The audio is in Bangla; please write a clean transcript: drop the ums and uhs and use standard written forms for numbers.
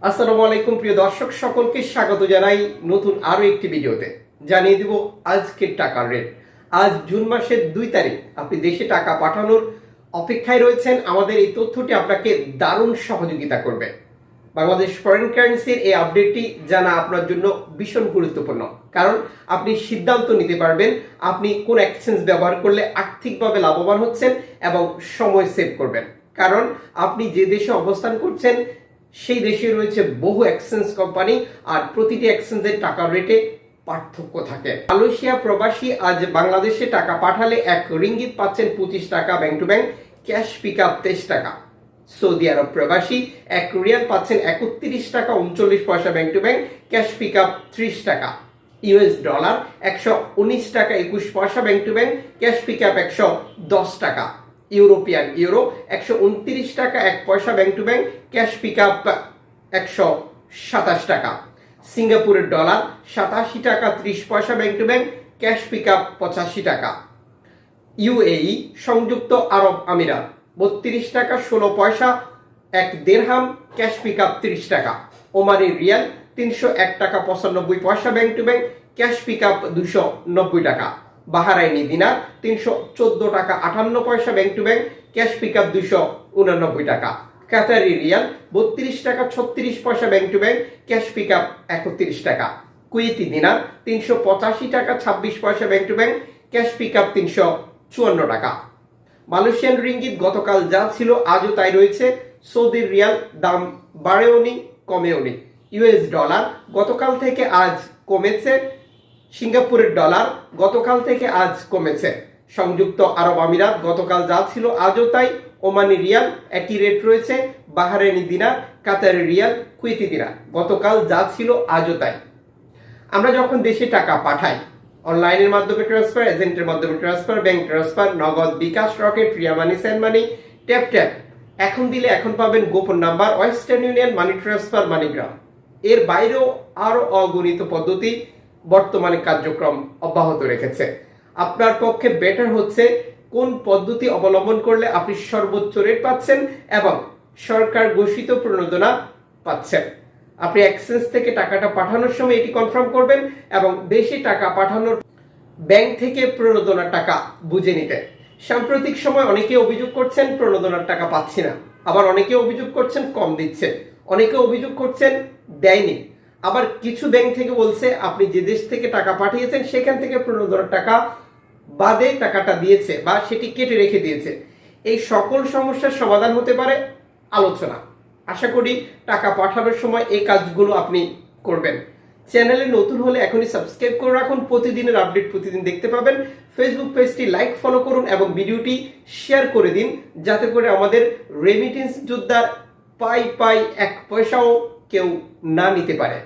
আসসালামু আলাইকুম প্রিয় দর্শক সকলকে স্বাগত জানাই নতুন আরো একটি ভিডিওতে। জানিয়ে দিব আজকের টাকার রেট। আজ জুন মাসের 2 তারিখ। আপনি দেশে টাকা পাঠানোর অপেক্ষায় রয়েছেন। আমাদের এই তথ্যটি আপনাকে দারুণ সহযোগিতা করবে। বাংলাদেশ ফরেন কারেন্সির এই আপডেটটি জানা আপনার জন্য ভীষণ গুরুত্বপূর্ণ, কারণ আপনি সিদ্ধান্ত নিতে পারবেন আপনি কোন এক্সচেঞ্জ ব্যবহার করলে আর্থিকভাবে লাভবান হচ্ছেন এবং সময় সেভ করবেন। কারণ আপনি যে দেশে অবস্থান করছেন সেই দেশে রয়েছে বহু এক্সচেঞ্জ কোম্পানি, আর প্রতিটি এক্সচেঞ্জের টাকার রেটে পার্থক্য থাকে। মালয়েশিয়া প্রবাসী আজ বাংলাদেশে টাকা পাঠালে 1 রিঙ্গিত পাচ্ছেন 25 টাকা bank to bank, cash pick up 23 টাকা। সৌদি আরব প্রবাসী 1 রিয়াল পাচ্ছেন 31 টাকা 39 পয়সা bank to bank, cash pick up 30 টাকা। ইউএস ডলার 119 টাকা 21 পয়সা bank to bank, cash pick up 110 টাকা। ইউরোপিয়ান ইউরো 129 টাকা 1 পয়সা bank to bank, cash pick up 127 টাকা। সিঙ্গাপুরের ডলার 87 টাকা 30 পয়সা bank to bank, cash pick up 85 টাকা। ইউএই সংযুক্ত আরব আমিরাত 32 টাকা 16 পয়সা 1 দিরহাম, ক্যাশ পিক আপ 30 টাকা। ওমানি রিয়াল 301 টাকা 95 পয়সা bank to bank, cash pick up 290 টাকা। বাহারাইনি দিনার 314 টাকা 58 পয়সা bank to bank, cash pick up 289 টাকা। কাতারি রিয়াল 32 টাকা 36 পয়সা bank to bank, cash pick up 31 টাকা। কুয়েতি দিনার 385 টাকা 26 পয়সা bank to bank, cash pick up 354 টাকা। মালয়েশিয়ান রিঙ্গিত গতকাল যা ছিল আজও তাই রয়েছে। সৌদি রিয়াল দাম বাড়েওনি কমেওনি। ইউএস ডলার গতকাল থেকে আজ কমেছে। সিঙ্গাপুরের ডলার গতকাল থেকে আজ কমেছে। সংযুক্ত আরব আমিরাত গতকাল যা ছিল আজও তাই। ওমানি রিয়াল একই রেট রয়েছে। বাহারাইনি দিনার, কাতারি রিয়াল, কুয়েতি দিনার গতকাল যা ছিল আজও তাই। আমরা যখন দেশে টাকা পাঠাই, অনলাইনের মাধ্যমে ট্রান্সফার, এজেন্টের মাধ্যমে ট্রান্সফার, ব্যাংক ট্রান্সফার, নগদ, বিকাশ, রকেট, রিয়া মানি, সেন্ড মানি, ট্যাপ ট্যাপ, এখন দিলে এখন পাবেন গোপন number, western union, money transfer, MoneyGram, এর বাইরেও আরো অগণিত পদ্ধতি বর্তমানে কার্যক্রম অব্যাহত রেখেছে। আপনার পক্ষে বেটার হচ্ছে কোন পদ্ধতি অবলম্বন করলে আপনি সর্বোচ্চ রেট পাচ্ছেন এবং সরকার ঘোষিত প্রণোদনা পাচ্ছেন। আপনি এক্সচেঞ্জ থেকে টাকাটা পাঠানোর সময় এটি কনফার্ম করবেন এবং দেশে টাকা পাঠানোর ব্যাংক থেকে প্রণোদনার টাকা বুঝে নিতে। সাম্প্রতিক সময় অনেকে অভিযোগ করছেন প্রণোদনার টাকা পাচ্ছি না, আবার অনেকে অভিযোগ করছেন কম দিচ্ছে, অনেকে অভিযোগ করছেন দেয়নি। আবার কিছু ব্যাংক থেকে বলছে আপনি যে দেশ থেকে টাকা পাঠিয়েছেন সেখান থেকে প্রণোদনার টাকা বাদে টাকাটা দিয়েছে বা সেটি কেটে রেখে দিয়েছে। এই সকল সমস্যার সমাধান হতে পারে আলোচনা। আশা করি টাকা পাঠানোর সময় এই কাজগুলো আপনি করবেন। চ্যানেলে নতুন হলে এখনই সাবস্ক্রাইব করে রাখুন, প্রতিদিনের আপডেট প্রতিদিন দেখতে পাবেন। ফেসবুক পেজটি লাইক ফলো করুন এবং ভিডিওটি শেয়ার করে দিন, যাতে করে আমাদের রেমিটেন্স যোদ্ধার পাই 1 পয়সাও কেউ না নিতে পারে।